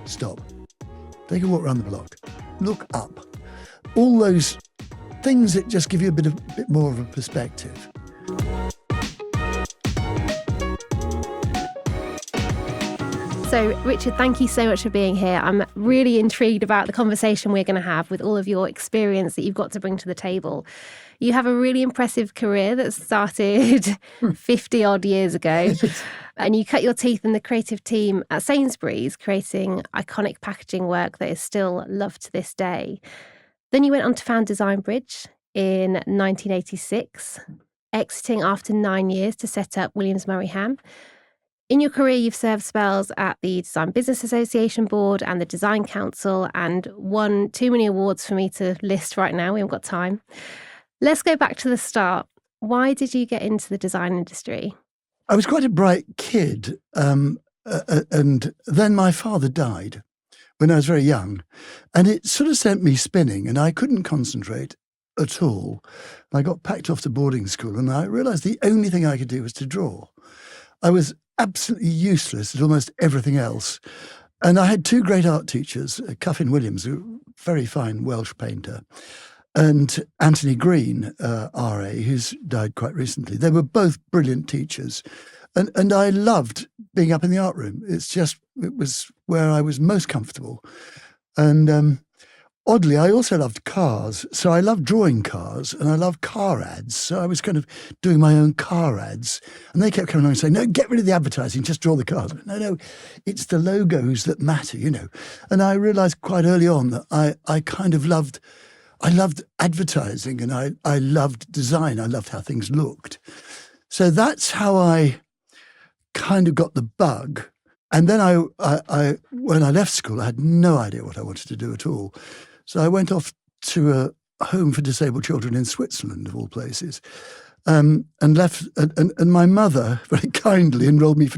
stop. Take a walk around the block. Look up. All those things that just give you a bit more of a perspective. So, Richard, thank you so much for being here. I'm really intrigued about the conversation we're going to have with all of your experience that you've got to bring to the table. You have a really impressive career that started 50 odd years ago, and you cut your teeth in the creative team at Sainsbury's, creating iconic packaging work that is still loved to this day. Then you went on to found Design Bridge in 1986, exiting after 9 years to set up Williams Murray Hamm. In your career, you've served spells at the Design Business Association Board and the Design Council and won too many awards for me to list right now. We haven't got time. Let's go back to the start. Why did you get into the design industry? I was quite a bright kid, and then my father died when I was very young, and it sort of sent me spinning, and I couldn't concentrate at all. I got packed off to boarding school, and I realised the only thing I could do was to draw. I was absolutely useless at almost everything else. And I had two great art teachers, Cuffin Williams, a very fine Welsh painter, and Anthony Green, RA, who's died quite recently. They were both brilliant teachers. And I loved being up in the art room. It was where I was most comfortable. And oddly, I also loved cars. So I loved drawing cars and I loved car ads. So I was kind of doing my own car ads. And they kept coming along and saying, no, get rid of the advertising, just draw the cars. No, it's the logos that matter, you know. And I realised quite early on that I kind of loved advertising and I loved design. I loved how things looked. So that's how I kind of got the bug. And then I when I left school, I had no idea what I wanted to do at all. So I went off to a home for disabled children in Switzerland, of all places, and left. And my mother very kindly enrolled me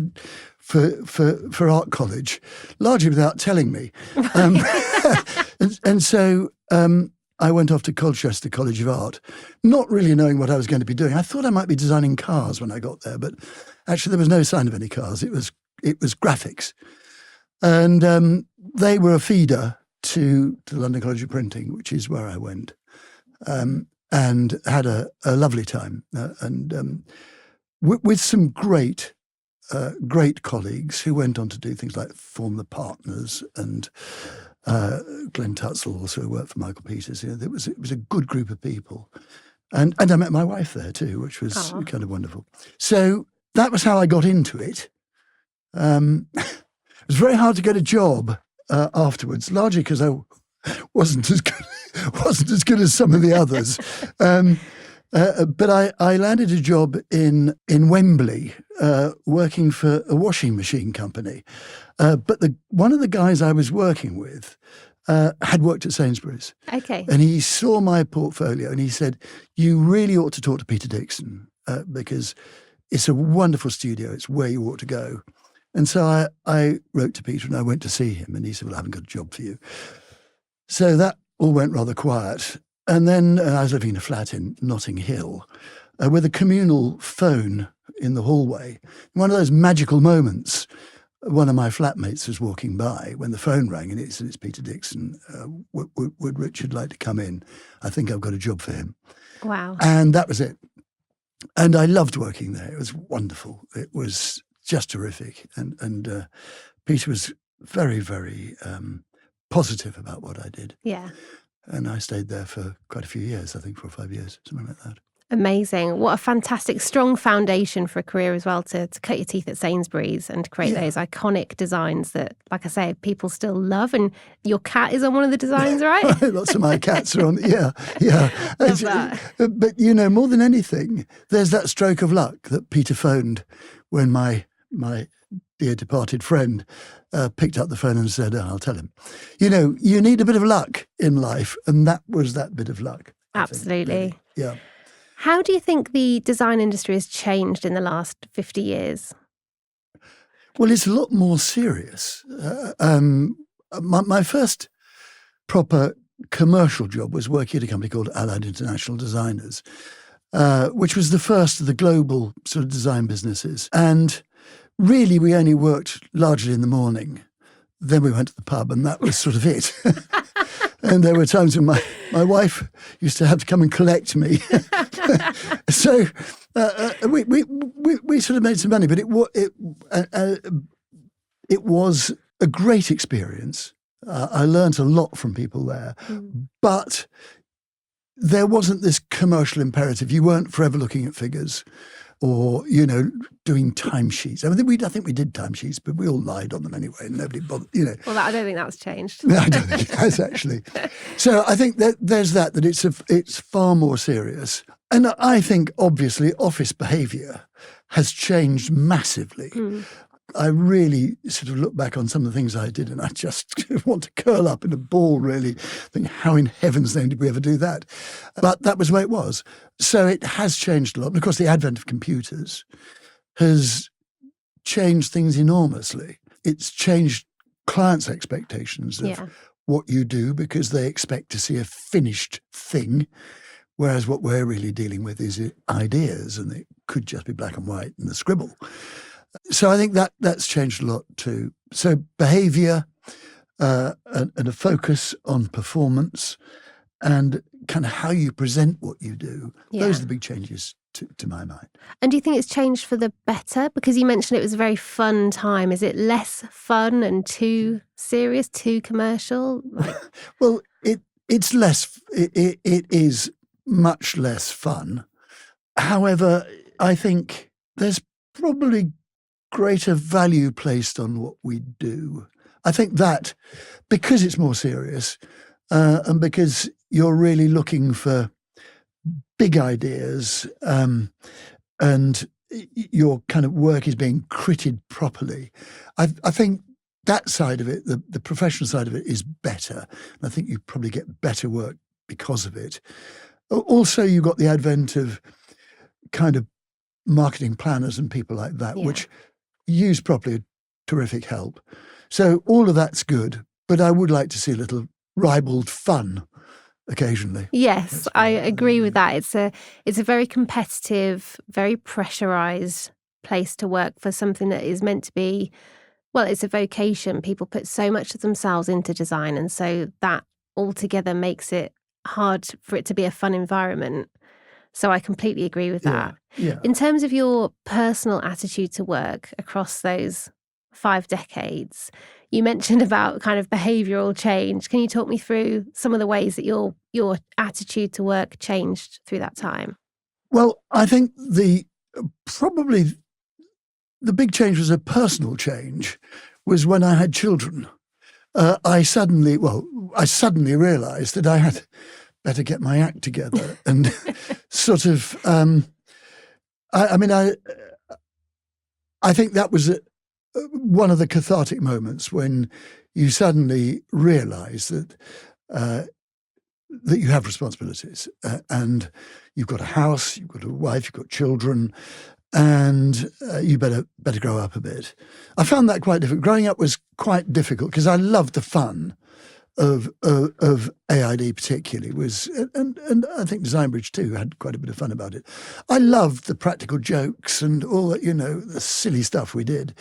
for art college, largely without telling me. And so I went off to Colchester College of Art, not really knowing what I was going to be doing. I thought I might be designing cars when I got there, but actually there was no sign of any cars. It was graphics. And they were a feeder to the London College of Printing, which is where I went, and had a lovely time. With some great colleagues who went on to do things like form the Partners and Glenn Tutzel also worked for Michael Peters. You know, it was a good group of people. And I met my wife there too, which was kind of wonderful. So that was how I got into it. It was very hard to get a job afterwards, largely because I wasn't as good as some of the others. But I landed a job in Wembley, working for a washing machine company. But one of the guys I was working with had worked at Sainsbury's. Okay. And he saw my portfolio and he said, you really ought to talk to Peter Dixon because it's a wonderful studio. It's where you ought to go. And so I wrote to Peter and I went to see him and he said, well, I haven't got a job for you. So that all went rather quiet. And then I was living in a flat in Notting Hill with a communal phone in the hallway. One of those magical moments, one of my flatmates was walking by when the phone rang and it said, it's Peter Dixon. Would Richard like to come in? I think I've got a job for him. Wow. And that was it. And I loved working there. It was wonderful. It was just terrific. And Peter was very, very positive about what I did. Yeah. And I stayed there for quite a few years, I think 4 or 5 years, something like that. Amazing. What a fantastic, strong foundation for a career as well to cut your teeth at Sainsbury's and create those iconic designs that, like I say, people still love. And your cat is on one of the designs, right? Lots of my cats are on, yeah. Love that. But, you know, more than anything, there's that stroke of luck that Peter phoned when my dear departed friend picked up the phone and said, I'll tell him. You know, you need a bit of luck in life, and that was that bit of luck. Absolutely. Really. Yeah. How do you think the design industry has changed in the last 50 years? Well, it's a lot more serious. My first proper commercial job was working at a company called Allied International Designers, which was the first of the global sort of design businesses. And really, we only worked largely in the morning. then we went to the pub, and that was sort of it. And there were times when my wife used to have to come and collect me. So we sort of made some money, but it was a great experience. I learned a lot from people there, but there wasn't this commercial imperative. You weren't forever looking at figures or, doing timesheets. I think we did timesheets, but we all lied on them anyway, and nobody bothered, Well, I don't think that's changed. No, I don't think it has, actually. So I think that there's that it's far more serious. And I think, obviously, office behaviour has changed massively. I really sort of look back on some of the things I did, and I just want to curl up in a ball, really. Think, how in heaven's name did we ever do that? But that was the way it was. So it has changed a lot. And of course, the advent of computers has changed things enormously. It's changed clients' expectations of what you do, because they expect to see a finished thing, whereas what we're really dealing with is ideas, and it could just be black and white and a scribble. So I think that's changed a lot too. So behaviour and a focus on performance and kind of how you present what you do, those are the big changes to my mind. And do you think it's changed for the better? Because you mentioned it was a very fun time. Is it less fun and too serious, too commercial? Well, it's less. It is much less fun. However, I think there's probably greater value placed on what we do. I think that because it's more serious and because you're really looking for big ideas and your kind of work is being critted properly, I think that side of it, the professional side of it, is better. And I think you probably get better work because of it. Also, you've got the advent of kind of marketing planners and people like that, which used properly are terrific help. So all of that's good, but I would like to see a little ribald fun occasionally. Yes, I agree with that. It's a very competitive, very pressurized place to work for something that is meant to be, well, it's a vocation. People put so much of themselves into design, and so that altogether makes it hard for it to be a fun environment. So I completely agree with that. Yeah. In terms of your personal attitude to work across those 5 decades, you mentioned about kind of behavioural change. Can you talk me through some of the ways that your attitude to work changed through that time? Well, I think probably the big change was a personal change, was when I had children. I suddenly realised that I had better get my act together and sort of. I think that was one of the cathartic moments when you suddenly realise that you have responsibilities and you've got a house, you've got a wife, you've got children, and you better grow up a bit. I found that quite difficult. Growing up was quite difficult because I loved the fun of AID particularly, and I think Sainsbury too had quite a bit of fun about it. I loved the practical jokes and all that, the silly stuff we did,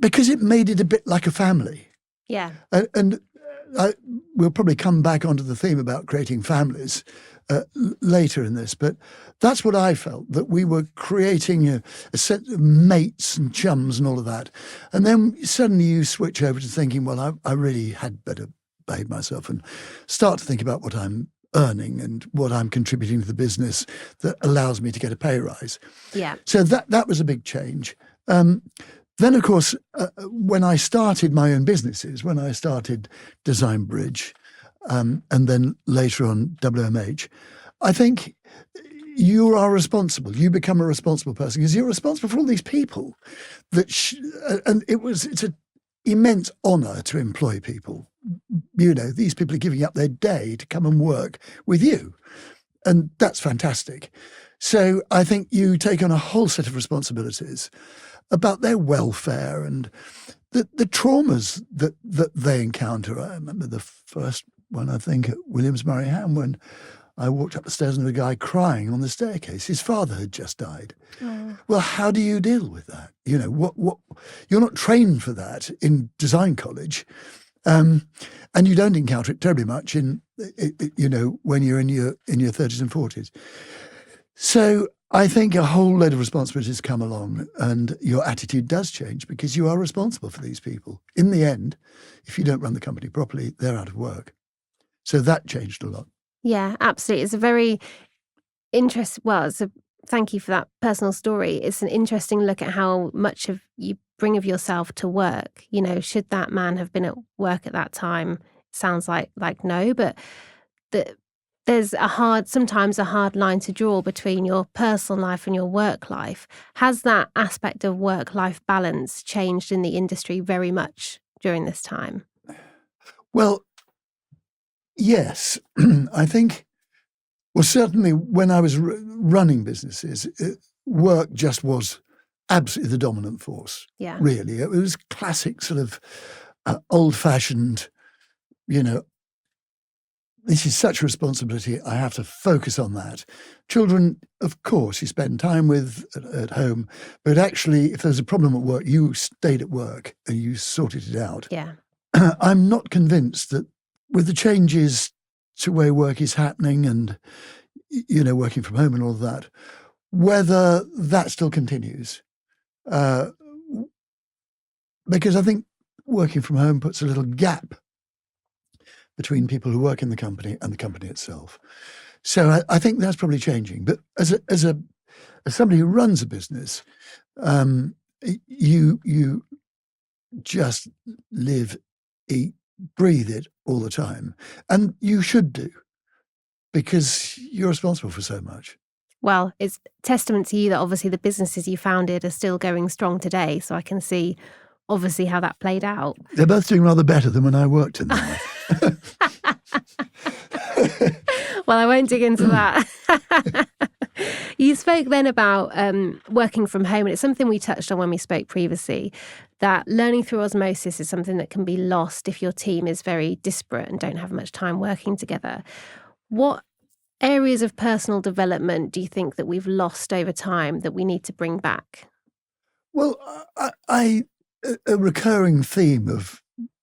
because it made it a bit like a family. Yeah. And we'll probably come back onto the theme about creating families later in this, but that's what I felt, that we were creating a set of mates and chums and all of that. And then suddenly you switch over to thinking, well, I really had better behave myself and start to think about what I'm earning and what I'm contributing to the business that allows me to get a pay rise. Yeah. So that was a big change. Then, of course, when I started my own businesses, when I started Design Bridge, and then later on WMH, I think you are responsible. You become a responsible person because you're responsible for all these people. And it's an immense honour to employ people. These people are giving up their day to come and work with you, and that's fantastic. So I think you take on a whole set of responsibilities about their welfare and the traumas that they encounter. I remember the first one, I think, at Hamm when I walked up the stairs and there was a guy crying on the staircase. His father had just died. Oh. Well, how do you deal with that? You know, what you're not trained for that in design college. And you don't encounter it terribly much in, you know, when you're in your 30s and 40s. So I think a whole load of responsibilities come along and your attitude does change because you are responsible for these people. In the end, if you don't run the company properly, they're out of work. So that changed a lot. Yeah, absolutely. It's a very thank you for that personal story. It's an interesting look at how much of you bring of yourself to work. You know, should that man have been at work at that time? Sounds like no, but there's sometimes a hard line to draw between your personal life and your work life. Has that aspect of work-life balance changed in the industry very much during this time? Well, yes. I think, well, certainly when I was running businesses, work just was absolutely the dominant force. Yeah. Really. It was classic sort of old-fashioned, you know, this is such a responsibility, I have to focus on that. Children, of course, you spend time with at home, but actually, if there's a problem at work, you stayed at work and you sorted it out. Yeah. I'm not convinced that with the changes to where work is happening and, you know, working from home and all of that, whether that still continues. Because I think working from home puts a little gap between people who work in the company and the company itself. So I think that's probably changing. But as somebody who runs a business, you just live, eat, breathe it all the time. And you should do, because you're responsible for so much. Well, it's testament to you that obviously the businesses you founded are still going strong today. So I can see obviously how that played out. They're both doing rather better than when I worked in them. Well, I won't dig into that. You spoke then about working from home, and it's something we touched on when we spoke previously, that learning through osmosis is something that can be lost if your team is very disparate and don't have much time working together. What areas of personal development do you think that we've lost over time that we need to bring back? Well, a recurring theme of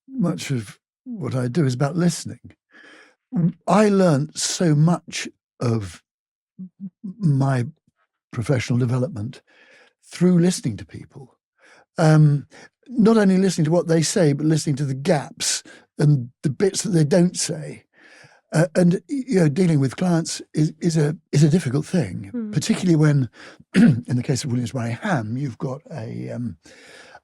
much of what I do is about listening. I learned so much of my professional development through listening to people. Not only listening to what they say, but listening to the gaps and the bits that they don't say. And you know, dealing with clients is a difficult thing, particularly when, in the case of Hamm, you've got a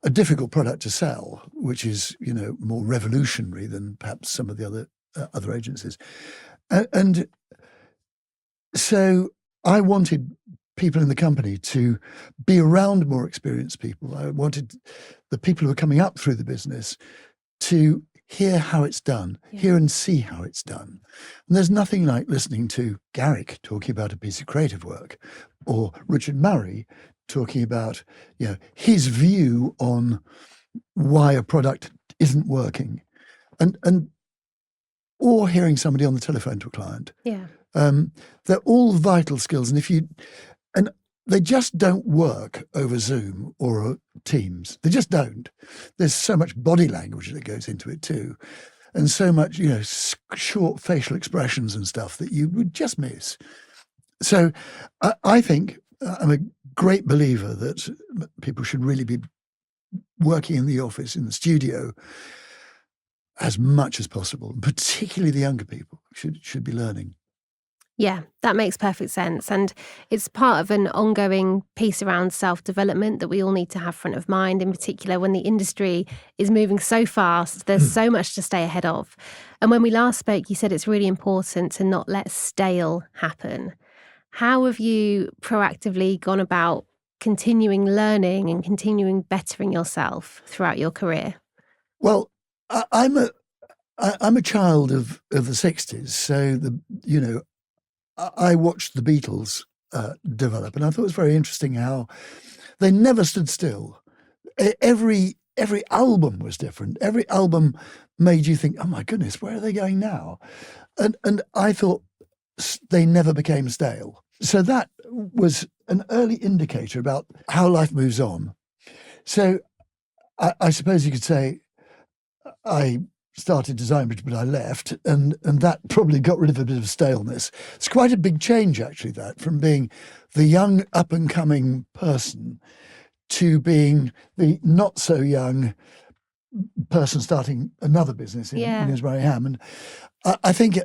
difficult product to sell, which is, you know, more revolutionary than perhaps some of the other agencies. And so I wanted people in the company to be around more experienced people. I wanted the people who were coming up through the business to hear how it's done, hear and see how it's done. And there's nothing like listening to Garrick talking about a piece of creative work, or Richard Murray talking about, you know, his view on why a product isn't working, and or hearing somebody on the telephone to a client. Yeah. They're all vital skills, and they just don't work over Zoom or Teams. They just don't. There's so much body language that goes into it too, and so much, you know, short facial expressions and stuff that you would just miss. So I think I'm a great believer that people should really be working in the office, in the studio, as much as possible. Particularly the younger people should be learning. Yeah, that makes perfect sense. And it's part of an ongoing piece around self-development that we all need to have front of mind, in particular when the industry is moving so fast, there's so much to stay ahead of. And when we last spoke, you said it's really important to not let stale happen. How have you proactively gone about continuing learning and continuing bettering yourself throughout your career? Well, I'm a child of the 60s, so I watched the Beatles develop, and I thought it was very interesting how they never stood still. Every album was different. Every album made you think, "Oh my goodness, where are they going now?" And I thought they never became stale. So that was an early indicator about how life moves on. So I suppose you could say I started Designbridge, but I left, and that probably got rid of a bit of staleness. It's quite a big change, actually, that, from being the young, up-and-coming person to being the not-so-young person starting another business in Hamm. And I think,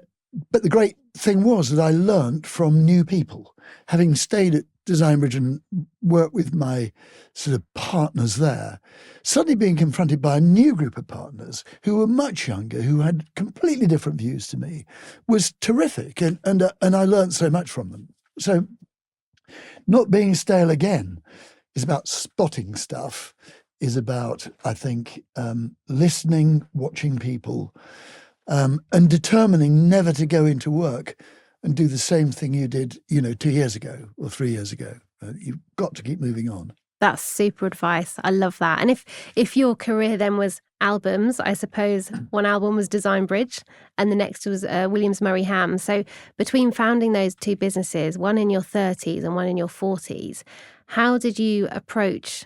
but the great thing was that I learnt from new people. Having stayed at Designbridge and worked with my sort of partners there, suddenly being confronted by a new group of partners who were much younger, who had completely different views to me, was terrific. And I learnt so much from them. So not being stale again is about spotting stuff, is about, I think, listening, watching people, and determining never to go into work and do the same thing you did, 2 years ago or 3 years ago. You've got to keep moving on. That's super advice. I love that. And if your career then was albums, I suppose one album was Designbridge and the next was Williams Murray Hamm. So between founding those two businesses, one in your 30s and one in your 40s, how did you approach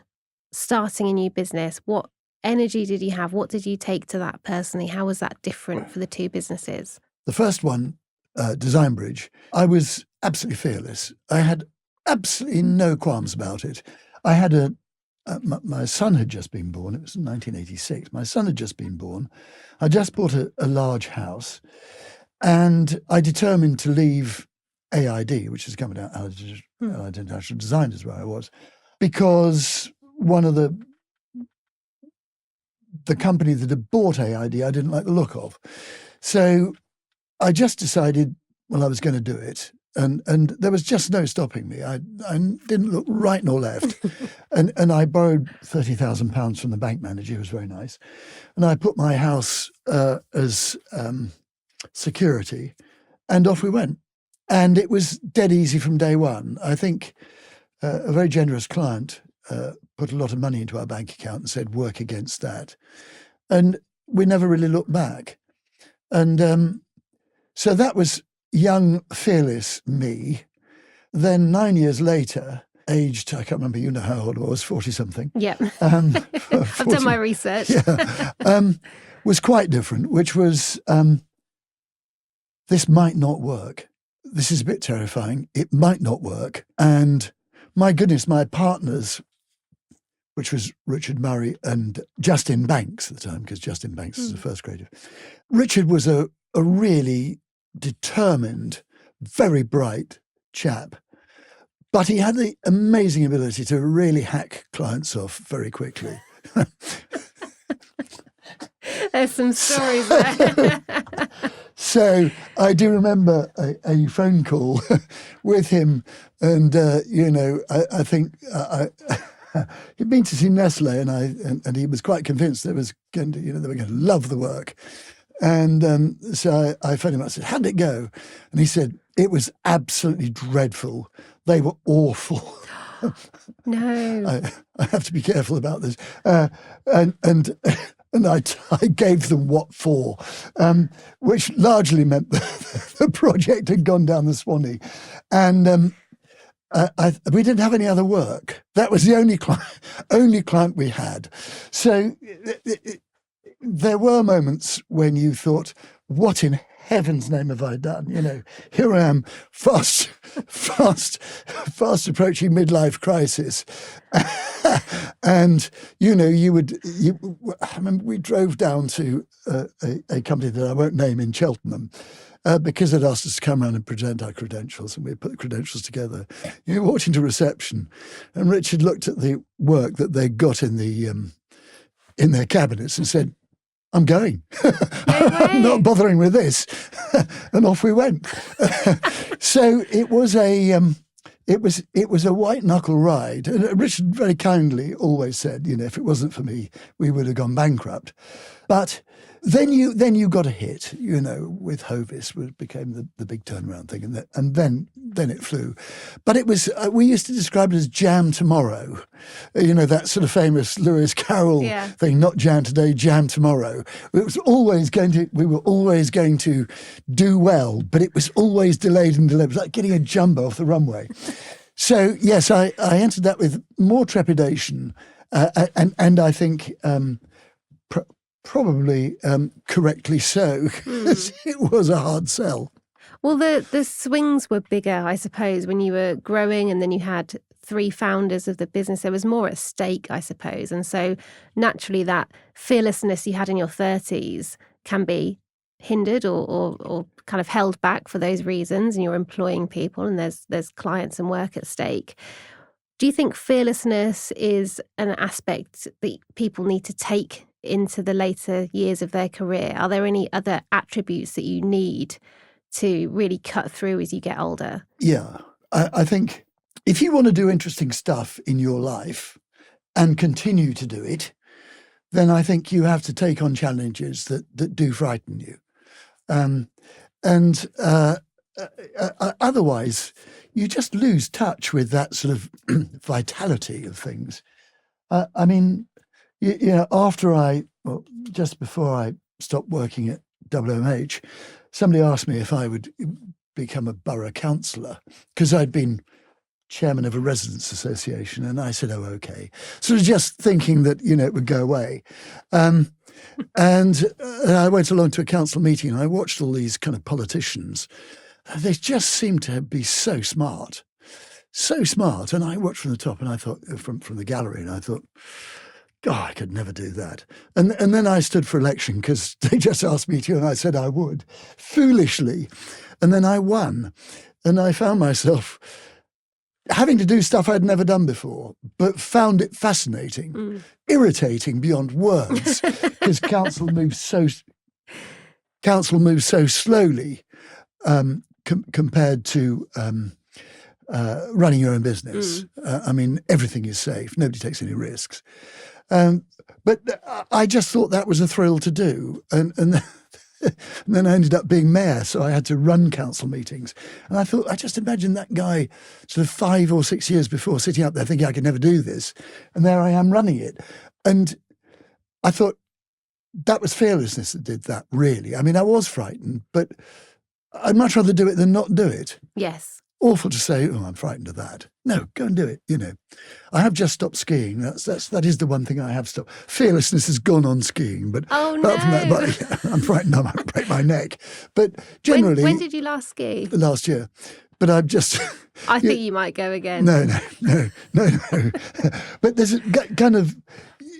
starting a new business? What energy did you have? What did you take to that personally? How was that different for the two businesses? The first one, Designbridge, I was absolutely fearless. I had absolutely no qualms about it. I had my son had just been born. It was in 1986. My son had just been born. I just bought a large house, and I determined to leave AID, which is coming out, Allied International Designers, where I was, because one of the company that had bought AID, I didn't like the look of. So I just decided, well, I was going to do it. And there was just no stopping me. I didn't look right nor left. and I borrowed £30,000 from the bank manager, who was very nice. And I put my house as security, and off we went. And it was dead easy from day one. I think a very generous client put a lot of money into our bank account and said, work against that. And we never really looked back. And so that was young, fearless me. Then 9 years later, aged, I can't remember, you know how old I was, 40-something. Yeah. I've done my research. Was quite different, which was, this might not work. This is a bit terrifying. It might not work. And my goodness, my partners, which was Richard Murray and Justin Banks at the time, because Justin Banks was the first creative. Richard was a really determined, very bright chap, but he had the amazing ability to really hack clients off very quickly. There's some stories there. So I do remember a phone call with him, and I think he'd been to see Nestle, and he was quite convinced they were going to love the work. And so I phoned him up and said, "How did it go?" And he said, "It was absolutely dreadful. They were awful." No. I have to be careful about this. And I gave them what for, which largely meant the project had gone down the Swanee. And we didn't have any other work. That was the only client we had. So there were moments when you thought, what in heaven's name have I done? Here I am, fast approaching midlife crisis. And, I remember we drove down to a company that I won't name in Cheltenham, because they'd asked us to come around and present our credentials, and we put the credentials together. You walked into reception, and Richard looked at the work that they got in their cabinets and said, "I'm going. I'm not bothering with this." And off we went. So it was a white knuckle ride. And Richard very kindly always said, if it wasn't for me, we would have gone bankrupt. But Then you got a hit, with Hovis, became the big turnaround thing, and then it flew. But it was we used to describe it as jam tomorrow, that sort of famous Lewis Carroll thing, not jam today, jam tomorrow. We were always going to do well, but it was always delayed and delayed. It was like getting a jumbo off the runway. So yes, I entered that with more trepidation, and I think. Probably correctly so, because it was a hard sell. Well, the swings were bigger, I suppose, when you were growing, and then you had 3 founders of the business. There was more at stake, I suppose. And so naturally that fearlessness you had in your 30s can be hindered or kind of held back for those reasons, and you're employing people and there's clients and work at stake. Do you think fearlessness is an aspect that people need to take into the later years of their career? Are there any other attributes that you need to really cut through as you get older? Yeah, I think if you want to do interesting stuff in your life and continue to do it, then I think you have to take on challenges that do frighten you. Otherwise, you just lose touch with that sort of vitality of things. Just before I stopped working at WMH, somebody asked me if I would become a borough councillor, because I'd been chairman of a residents' association, and I said, "Oh, okay." Sort of just thinking that it would go away, and I went along to a council meeting, and I watched all these kind of politicians. They just seemed to be so smart, and I watched from the top, and I thought from the gallery, and I thought, God, I could never do that. And then I stood for election because they just asked me to, and I said I would, foolishly. And then I won. And I found myself having to do stuff I'd never done before, but found it fascinating, irritating beyond words, because council moves so slowly compared to running your own business. Everything is safe. Nobody takes any risks. But I just thought that was a thrill to do. And then I ended up being mayor, so I had to run council meetings. And I thought, I just imagined that guy sort of 5 or 6 years before sitting up there thinking I could never do this. And there I am running it. And I thought that was fearlessness that did that, really. I was frightened, but I'd much rather do it than not do it. Yes. Awful to say, I'm frightened of that. No, go and do it, I have just stopped skiing. That is the one thing I have stopped. Fearlessness has gone on skiing, but apart from that, I'm frightened I might break my neck. But generally... When did you last ski? Last year. But I've just... I think you might go again. No. But there's a kind of...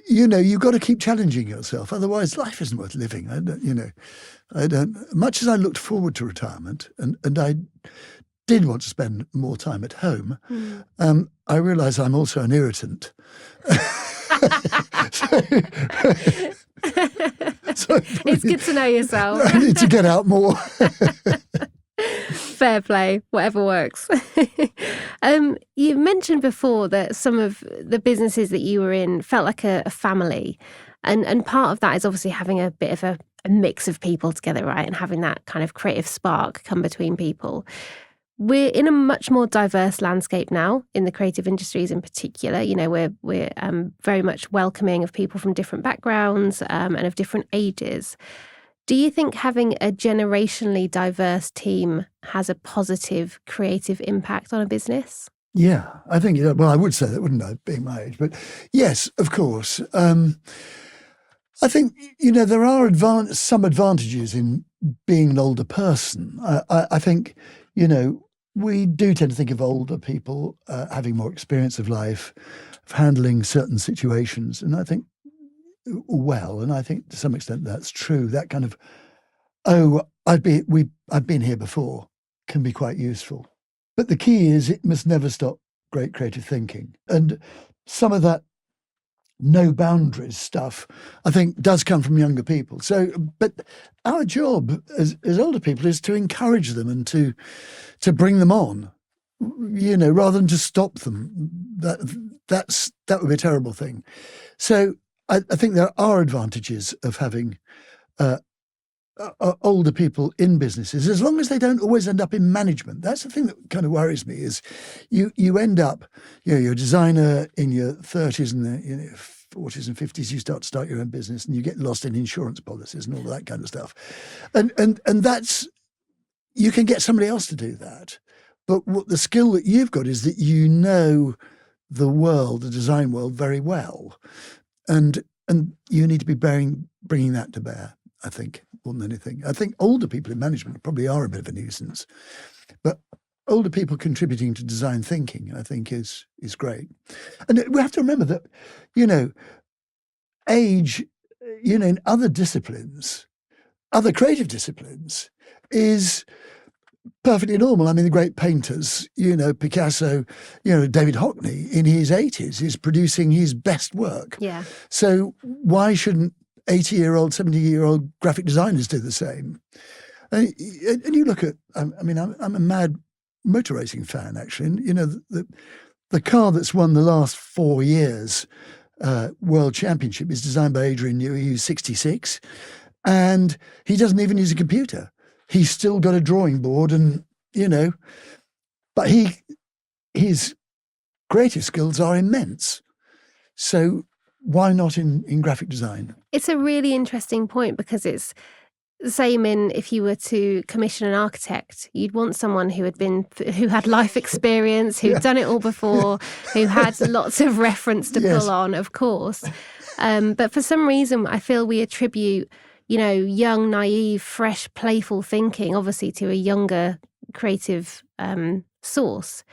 you've got to keep challenging yourself. Otherwise, life isn't worth living. I don't... Much as I looked forward to retirement, and I did want to spend more time at home, I realise I'm also an irritant. So it's good to know yourself. I need to get out more. Fair play, whatever works. You mentioned before that some of the businesses that you were in felt like a family. And part of that is obviously having a bit of a mix of people together, right? And having that kind of creative spark come between people. We're in a much more diverse landscape now in the creative industries in particular. We're very much welcoming of people from different backgrounds and of different ages. Do you think having a generationally diverse team has a positive creative impact on a business? Yeah, I think, I would say that, wouldn't I, being my age? But yes, of course. I think, there are some advantages in being an older person. I think, we do tend to think of older people having more experience of life, of handling certain situations. And I think, and I think to some extent that's true. That kind of, I've been here before can be quite useful. But the key is it must never stop great creative thinking. And some of that no boundaries stuff, I think, does come from younger people. So, but our job as older people is to encourage them and to bring them on, rather than to stop them. That would be a terrible thing. So I think there are advantages of having older people in businesses, as long as they don't always end up in management. That's the thing that kind of worries me, is you end up, you're a designer in your 30s and the 40s and 50s, you start your own business, and you get lost in insurance policies and all that kind of stuff. And that's, you can get somebody else to do that. But what the skill that you've got is that you know the world, the design world, very well. And you need to be bringing that to bear, I think, more than anything. I think older people in management probably are a bit of a nuisance, but older people contributing to design thinking, I think, is great. And we have to remember that, age, in other disciplines, other creative disciplines, is perfectly normal. I mean, the great painters, Picasso, David Hockney in his 80s is producing his best work. Yeah. So why shouldn't 80-year-old, 70-year-old graphic designers do the same? And you look at, I'm a mad motor racing fan, actually. And, the car that's won the last 4 years World Championship is designed by Adrian Newey, who's 66. And he doesn't even use a computer. He's still got a drawing board and, but his creative skills are immense. So why not in graphic design? It's a really interesting point, because it's the same in, if you were to commission an architect, you'd want someone who had life experience, who'd done it all before, who had lots of reference to pull on, of course. But for some reason, I feel we attribute, young, naive, fresh, playful thinking, obviously, to a younger creative source.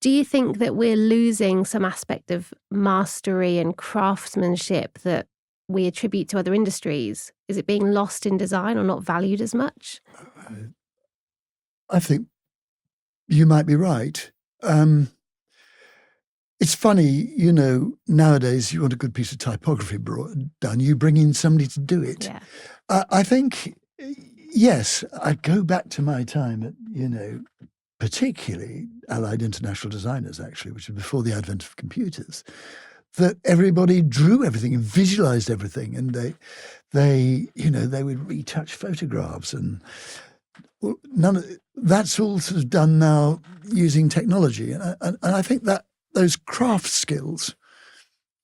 Do you think that we're losing some aspect of mastery and craftsmanship that we attribute to other industries? Is it being lost in design or not valued as much? I think you might be right. It's funny, nowadays you want a good piece of typography done, you bring in somebody to do it. Yeah. I think, yes, I go back to my time at, particularly Allied International Designers, actually, which was before the advent of computers, that everybody drew everything and visualized everything, and they would retouch photographs, and that's all sort of done now using technology. And I think that those craft skills,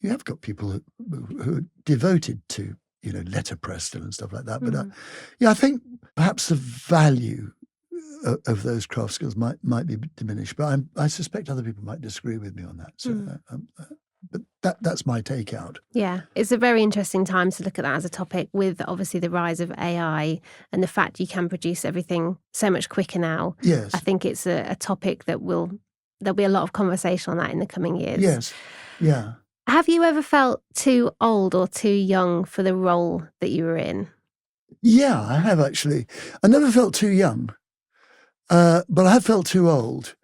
you have got people who are devoted to, letterpress still and stuff like that. But I think perhaps the value of those craft skills might be diminished. But I suspect other people might disagree with me on that. So, but that's my take out. Yeah, it's a very interesting time to look at that as a topic, with obviously the rise of AI and the fact you can produce everything so much quicker now. Yes. I think it's a topic that there'll be a lot of conversation on that in the coming years. Yes, yeah. Have you ever felt too old or too young for the role that you were in? Yeah, I have actually. I never felt too young, but I have felt too old.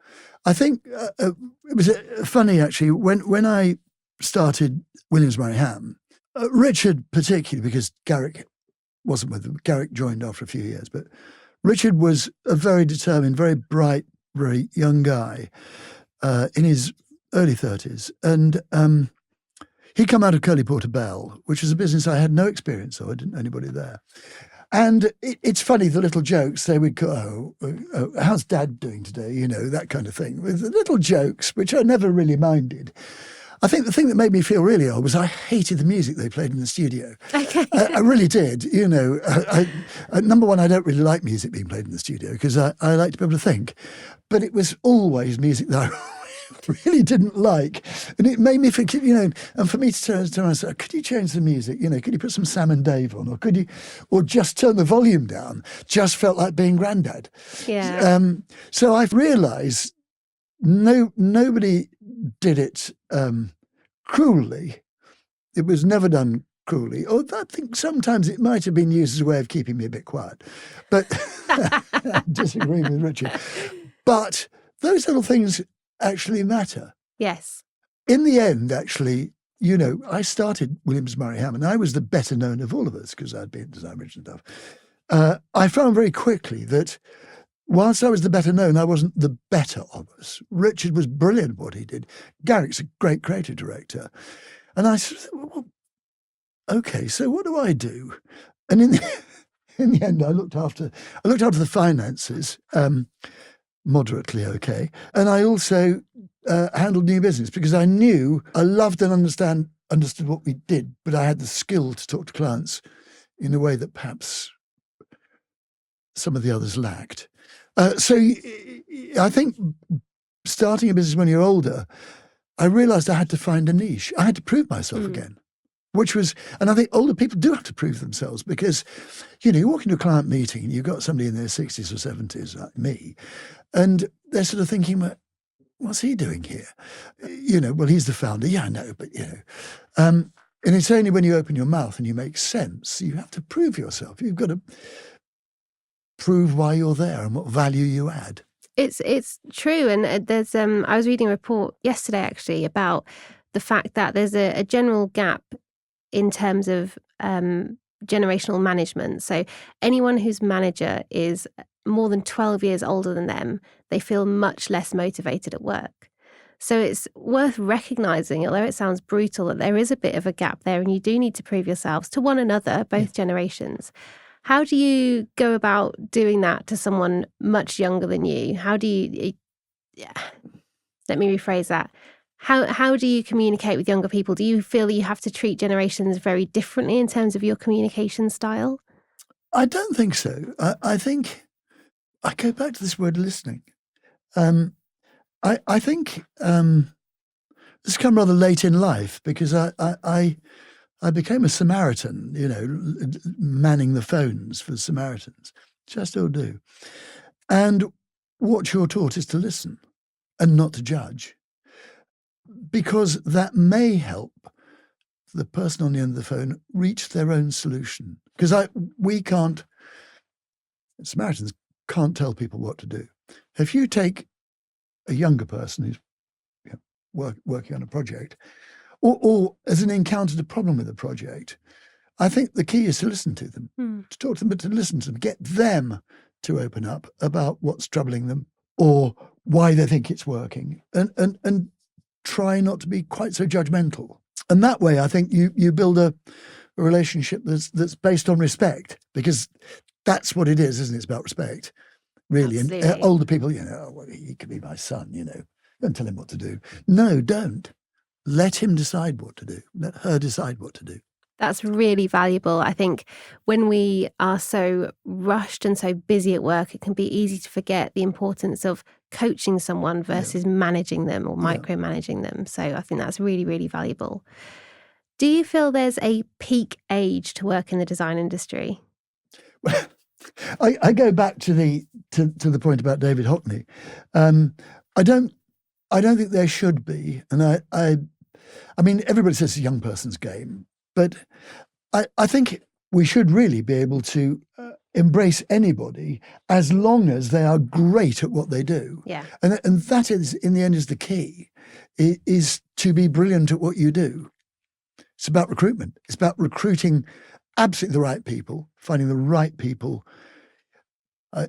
I think it was funny, actually, when I started Hamm, Richard particularly, because Garrick wasn't with them. Garrick joined after a few years, but Richard was a very determined, very bright, very young guy in his early 30s. And he'd come out of Curly Porter Bell, which was a business I had no experience of. I didn't know anybody there. And it's funny, the little jokes they would go, oh, how's Dad doing today? That kind of thing. With the little jokes, which I never really minded. I think the thing that made me feel really old was I hated the music they played in the studio. Okay. I really did. Number one, I don't really like music being played in the studio because I like to be able to think. But it was always music that I really didn't like. And it made me think, and for me to turn around and say, could you change the music? Could you put some Sam and Dave on? Or just turn the volume down? Just felt like being granddad. Yeah. So I've realised nobody did it cruelly. It was never done cruelly. Or I think sometimes it might have been used as a way of keeping me a bit quiet. But disagreeing with Richard. But those little things actually matter. Yes. In the end, actually, I started Williams Murray Hamm, and I was the better known of all of us because I'd been at Design Bridge and stuff. I found very quickly that whilst I was the better known, I wasn't the better of us. Richard was brilliant at what he did. Garrick's a great creative director. And I said, well, okay, so what do I do? And in the end, I looked after the finances, moderately okay, and I also handled new business because I knew I loved and understood what we did, but I had the skill to talk to clients in a way that perhaps some of the others lacked. So I think starting a business when you're older, I realised I had to find a niche. I had to prove myself again. And I think older people do have to prove themselves because, you walk into a client meeting and you've got somebody in their 60s or 70s like me, and they're sort of thinking, well, what's he doing here? Well, he's the founder. Yeah, I know, but, and it's only when you open your mouth and you make sense, you have to prove yourself. You've got to prove why you're there and what value you add. It's true. And there's I was reading a report yesterday actually about the fact that there's a general gap in terms of generational management. So anyone whose manager is more than 12 years older than them, they feel much less motivated at work. So it's worth recognizing, although it sounds brutal, that there is a bit of a gap there and you do need to prove yourselves to one another, both generations. How do you go about doing that to someone much younger than you? How do you, let me rephrase that. How do you communicate with younger people? Do you feel that you have to treat generations very differently in terms of your communication style? I don't think so. I think I go back to this word listening. I think this come rather late in life because I became a Samaritan, manning the phones for the Samaritans, which I still do. And what you're taught is to listen and not to judge, because that may help the person on the end of the phone reach their own solution. Because Samaritans can't tell people what to do. If you take a younger person who's working on a project, or has encountered a problem with a project, I think the key is to listen to them, to talk to them, but to listen to them, get them to open up about what's troubling them or why they think it's working, and try not to be quite so judgmental. And that way, I think you build a relationship that's based on respect, because that's what it is, isn't it? It's about respect, really. Absolutely. And older people, well, he could be my son, don't tell him what to do. No, don't. Let him decide what to do. Let her decide what to do. That's really valuable. I think when we are so rushed and so busy at work, it can be easy to forget the importance of coaching someone versus managing them or micromanaging them. So I think that's really, really valuable. Do you feel there's a peak age to work in the design industry? Well, I go back to the point about David Hockney. I don't think there should be, and I mean, everybody says it's a young person's game, but I think we should really be able to embrace anybody as long as they are great at what they do. Yeah. And that is, in the end, is the key, is to be brilliant at what you do. It's about recruitment. It's about recruiting absolutely the right people, finding the right people.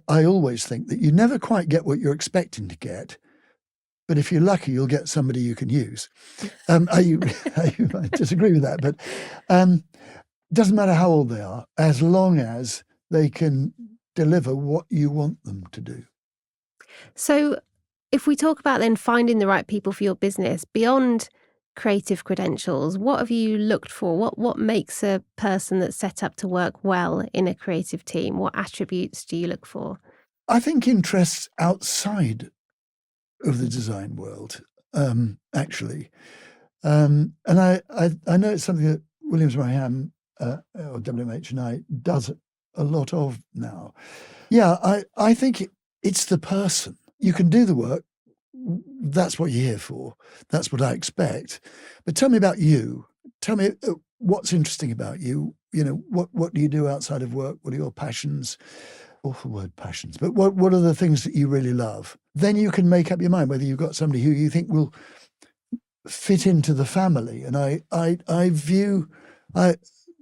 I always think that you never quite get what you're expecting to get, but if you're lucky, you'll get somebody you can use. I disagree with that, but doesn't matter how old they are, as long as they can deliver what you want them to do. So if we talk about then finding the right people for your business, beyond creative credentials, what have you looked for? What makes a person that's set up to work well in a creative team? What attributes do you look for? I think interests outside of the design world, actually. And I know it's something that Hamm or WMH&I does a lot of now. Yeah, I think it's the person. You can do the work. That's what you're here for. That's what I expect. But tell me about you. Tell me what's interesting about you. What do you do outside of work? What are your passions? Awful word, passions. But what are the things that you really love? Then you can make up your mind whether you've got somebody who you think will fit into the family. And I view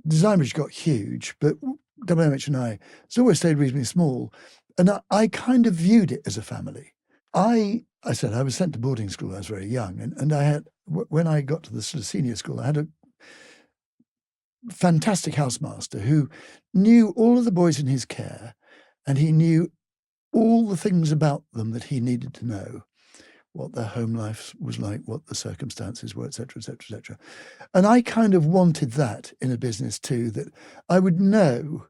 Design Bridge got huge, but WMH&I has always stayed reasonably small. And I kind of viewed it as a family. I said I was sent to boarding school when I was very young, and I had, when I got to the sort of senior school, I had fantastic housemaster who knew all of the boys in his care, and he knew all the things about them that he needed to know, what their home life was like, what the circumstances were, etc., etc., etc. And I kind of wanted that in a business too, that I would know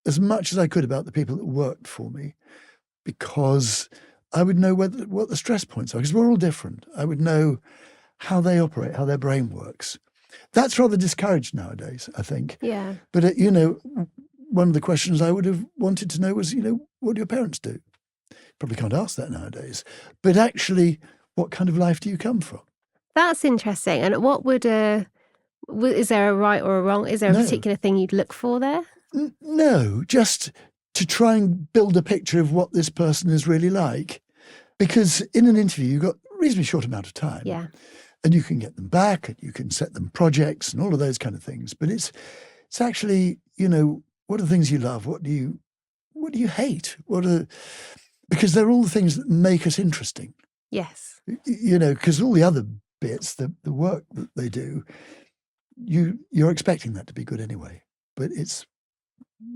as much as I could about the people that worked for me, because I would know what the stress points are, because we're all different. I would know how they operate, how their brain works. That's rather discouraged nowadays, I think. Yeah. But, one of the questions I would have wanted to know was, what do your parents do? Probably can't ask that nowadays. But actually, what kind of life do you come from? That's interesting. And what is there a right or a wrong? Is there a particular thing you'd look for there? No, just to try and build a picture of what this person is really like. Because in an interview, you've got a reasonably short amount of time. Yeah. And you can get them back, and you can set them projects and all of those kind of things. But it's actually, what are the things you love? What do you hate? Because they're all the things that make us interesting. Yes. Because all the other bits, the work that they do, you're expecting that to be good anyway. But it's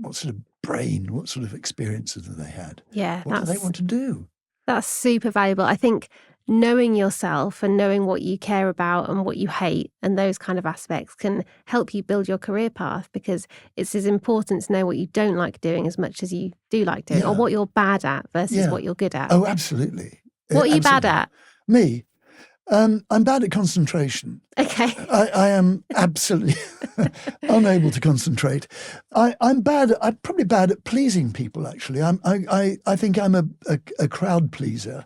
what sort of brain, what sort of experiences have they had? Yeah. What do they want to do? That's super valuable. I think knowing yourself and knowing what you care about and what you hate and those kind of aspects can help you build your career path, because it's as important to know what you don't like doing as much as you do like doing, or what you're bad at versus what you're good at. Oh, absolutely. What are you bad at? Me? I'm bad at concentration. Okay. I am absolutely unable to concentrate. I'm probably bad at pleasing people, actually. I think I'm a crowd pleaser,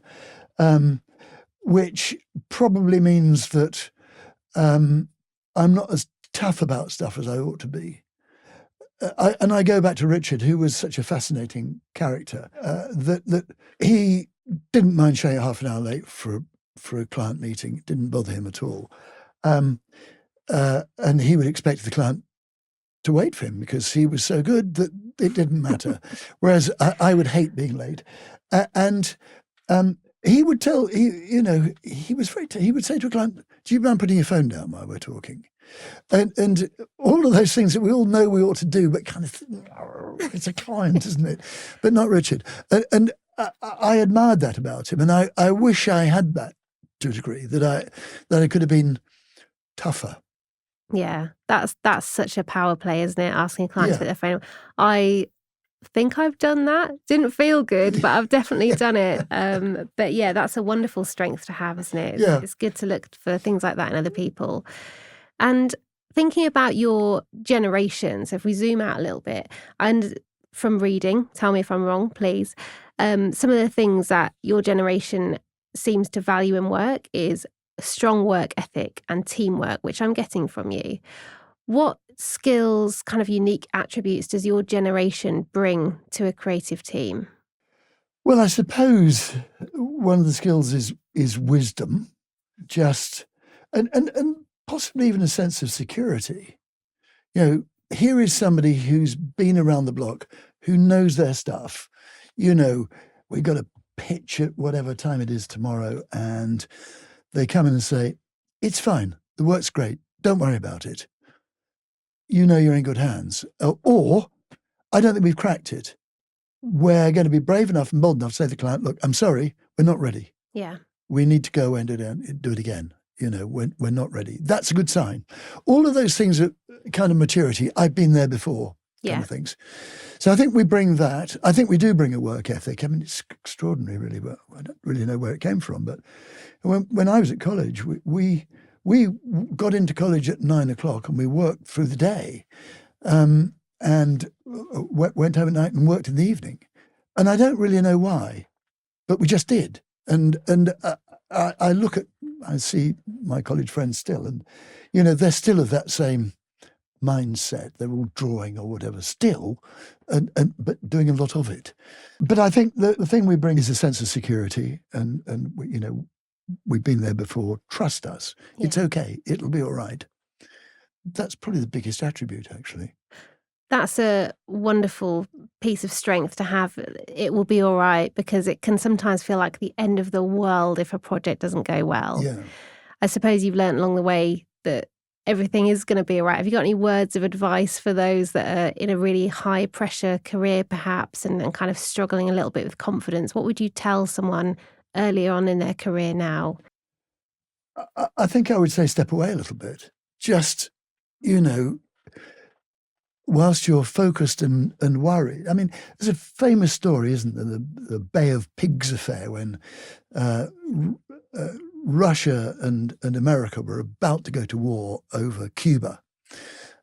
which probably means that I'm not as tough about stuff as I ought to be. And I go back to Richard, who was such a fascinating character, that he didn't mind showing up half an hour late for a client meeting. It didn't bother him at all. And he would expect the client to wait for him because he was so good that it didn't matter. Whereas I would hate being late. And he would he would say to a client, "Do you mind putting your phone down while we're talking?" And all of those things that we all know we ought to do, but kind of, it's a client, isn't it? But not Richard. And I admired that about him. And I wish I had that to a degree, that I could have been tougher. Yeah, that's such a power play, isn't it? Asking clients to put their phone. I think I've done that. Didn't feel good, but I've definitely done it. But yeah, that's a wonderful strength to have, isn't it? It's good to look for things like that in other people. And thinking about your generation, so if we zoom out a little bit, and from reading, tell me if I'm wrong, please, some of the things that your generation seems to value in work is strong work ethic and teamwork, which I'm getting from you. What skills, kind of unique attributes, does your generation bring to a creative team? Well, I suppose one of the skills is wisdom, just and possibly even a sense of security. Here is somebody who's been around the block, who knows their stuff. We've got to pitch at whatever time it is tomorrow, and they come in and say, "It's fine, the work's great, don't worry about it. You're in good hands." Or, "I don't think we've cracked it. We're going to be brave enough and bold enough to say to the client, look, I'm sorry, we're not ready. Yeah. We need to go and do it again. We're not ready." That's a good sign. All of those things are kind of maturity. I've been there before kind of things. So I think we bring that. I think we do bring a work ethic. I mean, it's extraordinary, really. But I don't really know where it came from. But when I was at college, we got into college at 9 o'clock and we worked through the day, and went home at night and worked in the evening. And I don't really know why, but we just did. And I see my college friends still, and they're still of that same mindset. They're all drawing or whatever still, but doing a lot of it. But I think the thing we bring is a sense of security, and we've been there before. Trust us. Yeah. It's okay. It'll be all right. That's probably the biggest attribute, actually. That's a wonderful piece of strength to have. It will be all right, because it can sometimes feel like the end of the world if a project doesn't go well. Yeah. I suppose you've learned along the way that everything is going to be all right. Have you got any words of advice for those that are in a really high pressure career perhaps and kind of struggling a little bit with confidence? What would you tell someone earlier on in their career now? I think I would say step away a little bit. Just, whilst you're focused and worried. I mean, there's a famous story, isn't there? The Bay of Pigs affair when Russia and America were about to go to war over Cuba.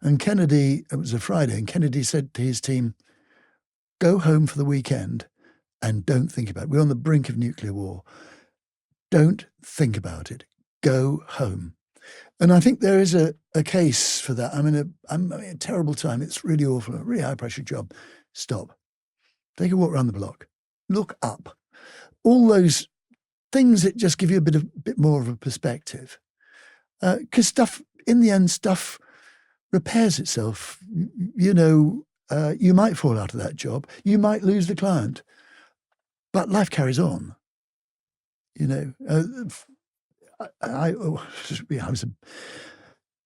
And Kennedy, it was a Friday, and Kennedy said to his team, go home for the weekend and don't think about it. We're on the brink of nuclear war. Don't think about it. Go home. And I think there is a case for that. I'm in a terrible time. It's really awful, a really high-pressure job. Stop. Take a walk around the block. Look up. All those things that just give you a bit more of a perspective. Because in the end, stuff repairs itself. You might fall out of that job. You might lose the client. But life carries on. I used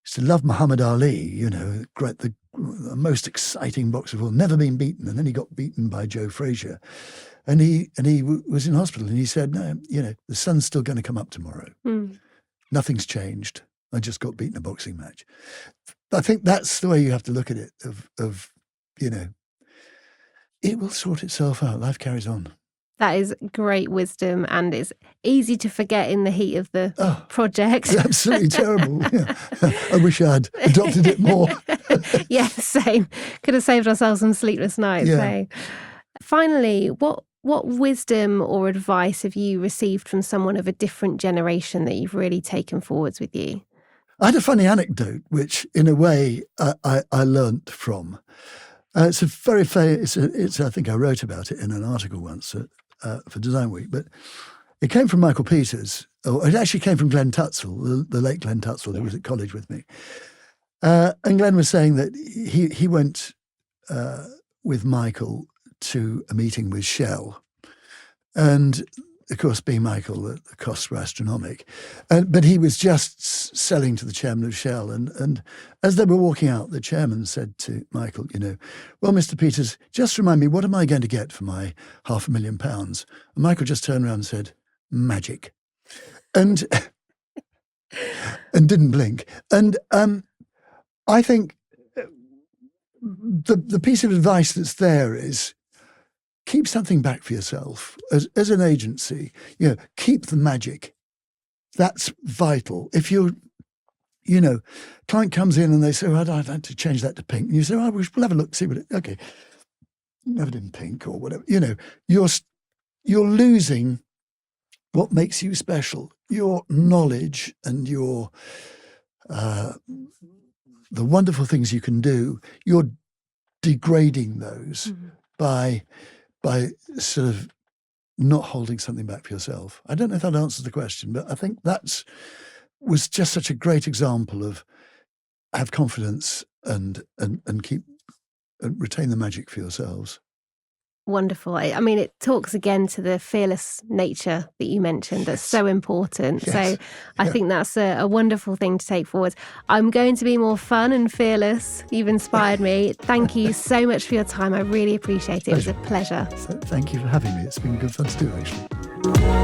to love Muhammad Ali, the most exciting boxer of all, never been beaten. And then he got beaten by Joe Frazier. And he was in hospital and he said, no, the sun's still going to come up tomorrow. Nothing's changed. I just got beaten in a boxing match. I think that's the way you have to look at it, it will sort itself out. Life carries on. That is great wisdom, and it's easy to forget in the heat of the project. It's absolutely terrible. Yeah. I wish I'd adopted it more. Yeah, same. Could have saved ourselves some sleepless nights. Yeah. Finally, what wisdom or advice have you received from someone of a different generation that you've really taken forwards with you? I had a funny anecdote, which in a way I learnt from. It's a very famous. I think I wrote about it in an article once for Design Week, but it came from Michael Peters. Or it actually came from Glenn Tutzel, the late Glenn Tutzel, who was at college with me. And Glenn was saying that he went with Michael to a meeting with Shell, and of course, being Michael, the costs were astronomical. But he was just selling to the chairman of Shell. And as they were walking out, the chairman said to Michael, well, Mr. Peters, just remind me, what am I going to get for my £500,000? And Michael just turned around and said, magic. And didn't blink. And I think the piece of advice that's there is, keep something back for yourself as an agency. Keep the magic. That's vital. If client comes in and they say, I'd like to change that to pink. And you say, we'll have a look, see what okay. Have it in pink or whatever. You're losing what makes you special. Your knowledge and your the wonderful things you can do. You're degrading those by sort of not holding something back for yourself. I don't know if that answers the question, but I think was just such a great example of have confidence and keep and retain the magic for yourselves. Wonderful. I mean, it talks again to the fearless nature that you mentioned. That's so important. Yes. So I think that's a wonderful thing to take forward. I'm going to be more fun and fearless. You've inspired me. Thank you so much for your time. I really appreciate it. It was a pleasure. So thank you for having me. It's been good fun to do, actually.